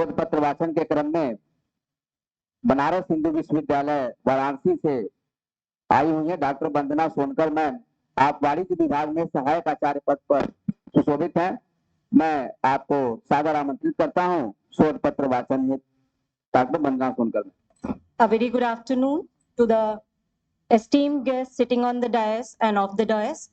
शोध पत्र वाचन के क्रम में बनारस हिंदू विश्वविद्यालय वाराणसी से आई हुई है डॉक्टर वंदना सोनकर मैम। आप वाणिज्य विभाग में सहायक आचार्य पद पर सुशोभित हैं। मैं आपको सादर आमंत्रित करता हूं शोध पत्र वाचन में। Doctor Vandana Sonkar. A very good afternoon to the esteemed guests sitting on the dais and off the dais,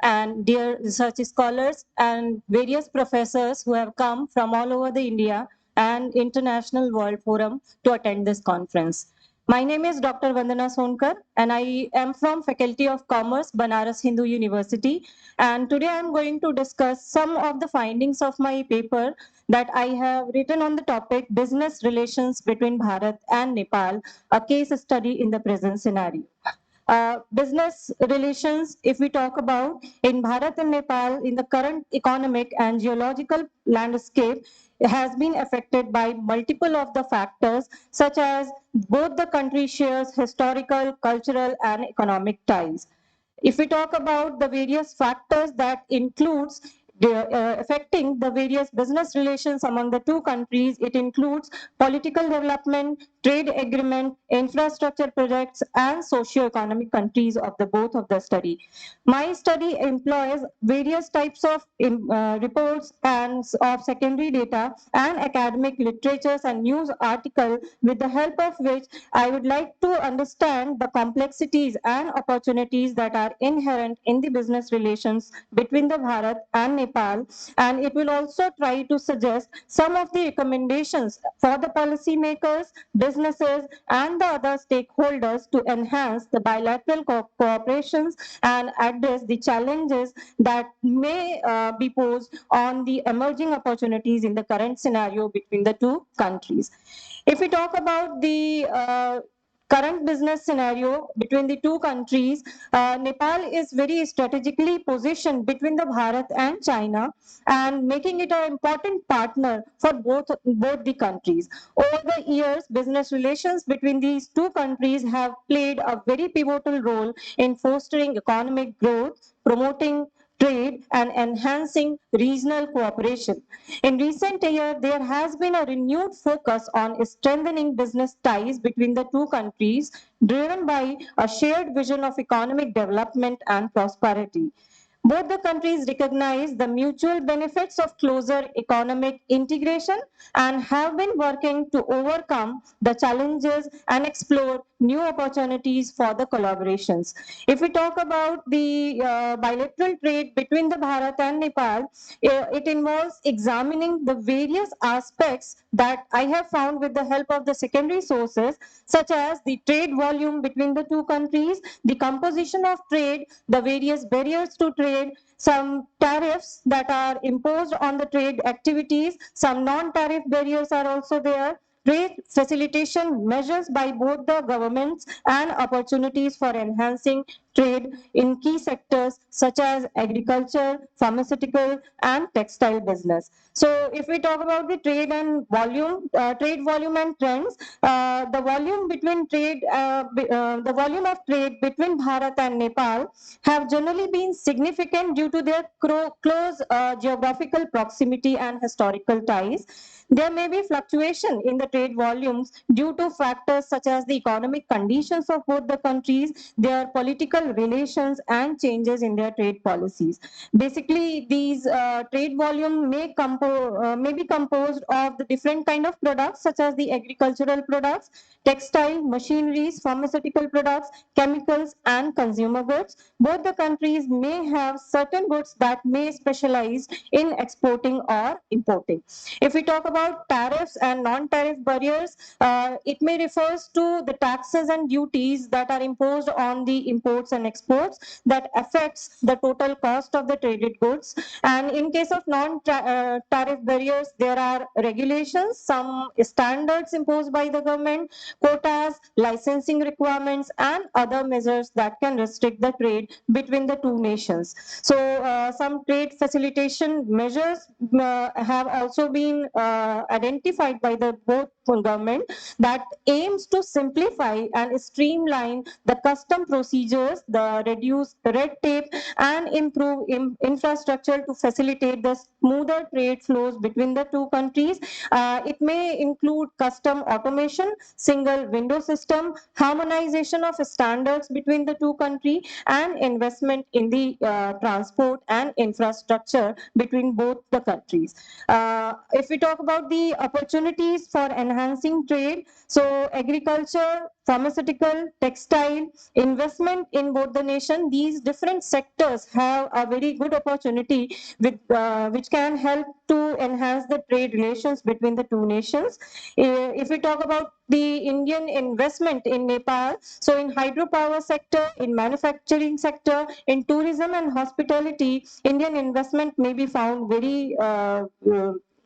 and dear research scholars and various professors who have come from all over the India and international world forum to attend this conference. My name is Dr. Vandana Sonkar, and I am from Faculty of Commerce, Banaras Hindu University. And today I am going to discuss some of the findings of my paper that I have written on the topic Business Relations between Bharat and Nepal, a case study in the present scenario. Business relations, if we talk about in Bharat and Nepal, in the current economic and geological landscape, has been affected by multiple of the factors, such as both the country shares historical, cultural, and economic ties. If we talk about the various factors that includes affecting the various business relations among the two countries, it includes political development, trade agreement, infrastructure projects, and socio-economic countries of the both of the study. My study employs various types of reports and of secondary data and academic literatures and news article, with the help of which I would like to understand the complexities and opportunities that are inherent in the business relations between the Bharat and Nepal, and it will also try to suggest some of the recommendations for the policymakers, businesses, and the other stakeholders to enhance the bilateral cooperations and address the challenges that may be posed on the emerging opportunities in the current scenario between the two countries. If we talk about the current business scenario between the two countries, Nepal is very strategically positioned between the Bharat and China, and making it an important partner for both the countries. Over the years, business relations between these two countries have played a very pivotal role in fostering economic growth, promoting trade, and enhancing regional cooperation. In recent years, there has been a renewed focus on strengthening business ties between the two countries, driven by a shared vision of economic development and prosperity. Both the countries recognize the mutual benefits of closer economic integration and have been working to overcome the challenges and explore new opportunities for the collaborations. If we talk about the bilateral trade between the Bharat and Nepal, it involves examining the various aspects that I have found with the help of the secondary sources, such as the trade volume between the two countries, the composition of trade, the various barriers to trade, some tariffs that are imposed on the trade activities, some non-tariff barriers are also there, trade facilitation measures by both the governments, and opportunities for enhancing trade in key sectors such as agriculture, pharmaceutical, and textile business. So if we talk about the trade volume and trends, the volume between trade, the volume of trade between Bharat and Nepal have generally been significant due to their close geographical proximity and historical ties. There may be fluctuation in the trade volumes due to factors such as the economic conditions of both the countries, their political relations, and changes in their trade policies. Basically, these trade volume may be composed of the different kind of products such as the agricultural products, textile, machineries, pharmaceutical products, chemicals, and consumer goods. Both the countries may have certain goods that may specialize in exporting or importing. If we talk about tariffs and non-tariff barriers, it may refers to the taxes and duties that are imposed on the imports and exports that affects the total cost of the traded goods. And in case of non-tariff barriers, there are regulations, some standards imposed by the government, quotas, licensing requirements, and other measures that can restrict the trade between the two nations. So some trade facilitation measures have also been identified by the both government that aims to simplify and streamline the custom procedures, the reduce red tape, and improve infrastructure to facilitate the smoother trade flows between the two countries. It may include custom automation, single window system, harmonization of standards between the two countries, and investment in the transport and infrastructure between both the countries. If we talk about the opportunities for enhancing trade, so agriculture, pharmaceutical, textile, investment in both the nation, these different sectors have a very good opportunity which can help to enhance the trade relations between the two nations. If we talk about the Indian investment in Nepal, so in hydropower sector, in manufacturing sector, in tourism and hospitality, Indian investment may be found very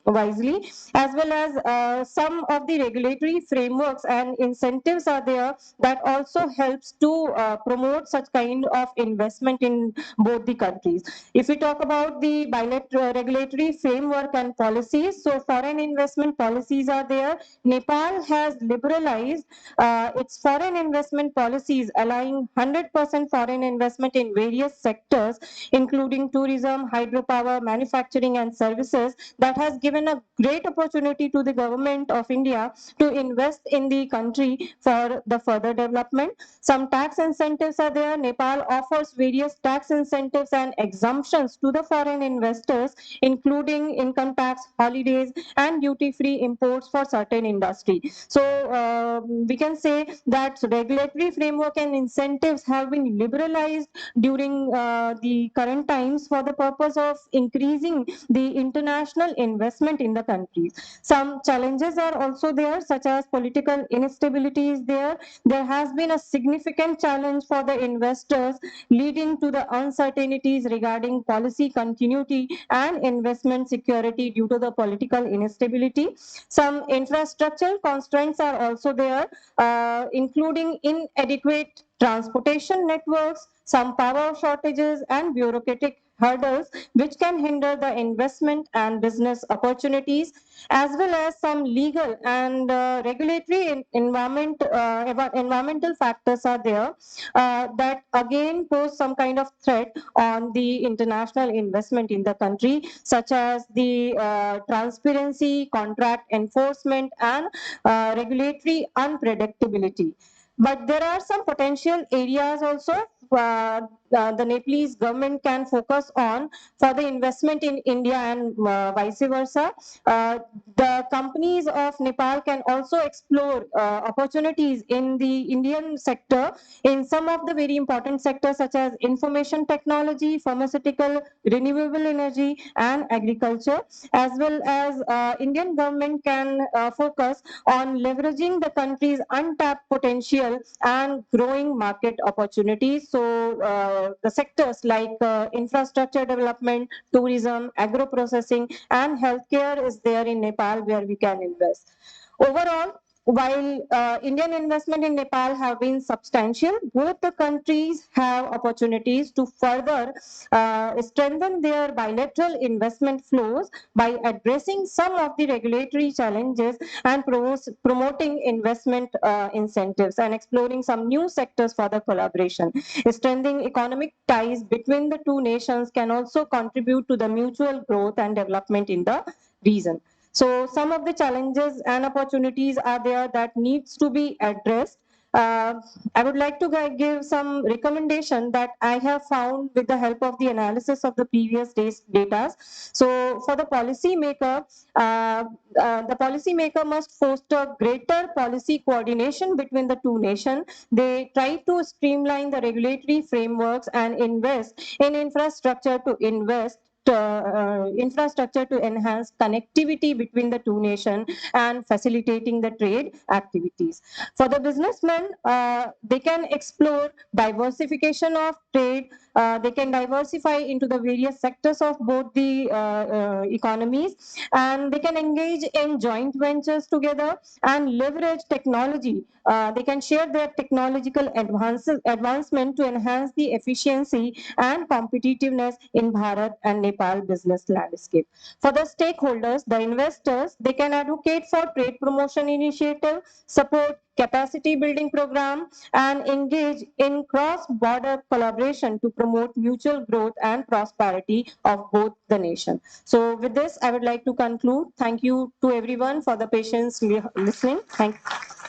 wisely, as well as some of the regulatory frameworks and incentives are there that also helps to promote such kind of investment in both the countries. If we talk about the bilateral regulatory framework and policies, so foreign investment policies are there. Nepal has liberalized its foreign investment policies, allowing 100% foreign investment in various sectors, including tourism, hydropower, manufacturing, and services. That has given a great opportunity to the government of India to invest in the country for the further development. Some tax incentives are there. Nepal offers various tax incentives and exemptions to the foreign investors, including income tax, holidays, and duty-free imports for certain industry. So we can say that regulatory framework and incentives have been liberalized during the current times for the purpose of increasing the international investment in the countries. Some challenges are also there, such as political instability is there. There has been a significant challenge for the investors, leading to the uncertainties regarding policy continuity and investment security due to the political instability. Some infrastructure constraints are also there, including inadequate transportation networks, some power shortages, and bureaucratic hurdles which can hinder the investment and business opportunities, as well as some legal and regulatory environmental factors are there that again pose some kind of threat on the international investment in the country, such as the transparency, contract enforcement, and regulatory unpredictability. But there are some potential areas also the Nepalese government can focus on for the investment in India and vice versa. The companies of Nepal can also explore opportunities in the Indian sector in some of the very important sectors such as information technology, pharmaceutical, renewable energy, and agriculture, as well as Indian government can focus on leveraging the country's untapped potential and growing market opportunities. So the sectors like infrastructure development, tourism, agro processing, and healthcare is there in Nepal where we can invest. Overall, while Indian investment in Nepal have been substantial, both the countries have opportunities to further strengthen their bilateral investment flows by addressing some of the regulatory challenges and promoting investment incentives and exploring some new sectors for the collaboration. Strengthening economic ties between the two nations can also contribute to the mutual growth and development in the region. So some of the challenges and opportunities are there that needs to be addressed. I would like to give some recommendation that I have found with the help of the analysis of the previous days data. So for the policymaker must foster greater policy coordination between the two nations. They try to streamline the regulatory frameworks and invest in infrastructure to enhance connectivity between the two nations and facilitating the trade activities. For the businessmen, they can explore diversification of trade. They can diversify into the various sectors of both the economies, and they can engage in joint ventures together and leverage technology. They can share their technological advancement to enhance the efficiency and competitiveness in Bharat and Nepal business landscape. For the stakeholders, the investors, they can advocate for trade promotion initiative, support capacity building program, and engage in cross-border collaboration to promote mutual growth and prosperity of both the nation. So with this, I would like to conclude. Thank you to everyone for the patience listening. Thank you.